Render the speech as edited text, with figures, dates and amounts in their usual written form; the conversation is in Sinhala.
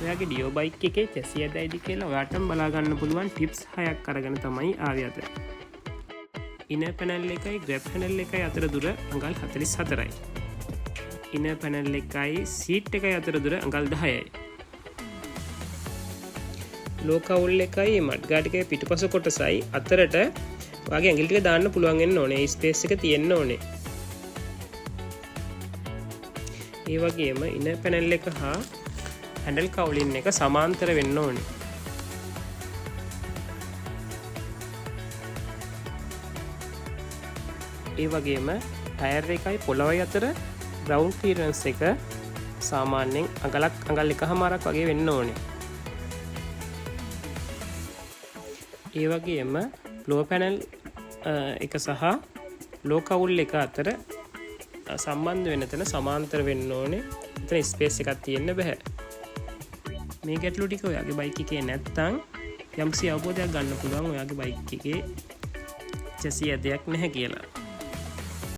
ඔයාගේ ඩියෝ බයික් එකේ චැසිය ඇදයිද කියලා ඔයාටම බලා ගන්න පුළුවන් ටිප්ස් 6ක් අරගෙන තමයි ආවේ අද. ඉනර් පැනල් එකයි ග්‍රැබ් හැන්ඩල් එකයි අතර දුර අඟල් 44යි. ඉනර් පැනල් එකයි සීට් එකයි අතර දුර අඟල් 10යි. ලෝ කවුල් එකයි මඩ් ගාඩ් එකේ පිටුපස කොටසයි අතරට ඔයාගේ ඇඟිලි ටික දාන්න පුළුවන් වෙන්න ඕනේ. ස්පේස් එක තියෙන්න ඕනේ. ඒ වගේම ඉනර් පැනල් එක හා හැන්ඩල් කවුලින් එක සමාන්තර වෙන්න ඕනේ. ඒ වගේම ටයර් එකයි පොළවයි අතර ග්‍රවුන්ඩ් ක්ලියරන්ස් එක සාමාන්‍යයෙන් අඟල් 1.5ක් වගේ වෙන්න ඕනේ. ඒ වගේම ලෝ පැනල් එක සහ ලෝ කවුල් එක අතර සම්බන්ධ වෙන තැන සමාන්තර වෙන්න ඕනේ. එතන ස්පේස් එකක් තියෙන්න බෑ. මේ ගැටලු ටික ඔයාගේ බයික් එකේ නැත්තම් යම්කිසි අවබෝධයක් ගන්න පුළුවන් ඔයාගේ බයික් එකේ චැසිය ඇදයක් නැහැ කියලා.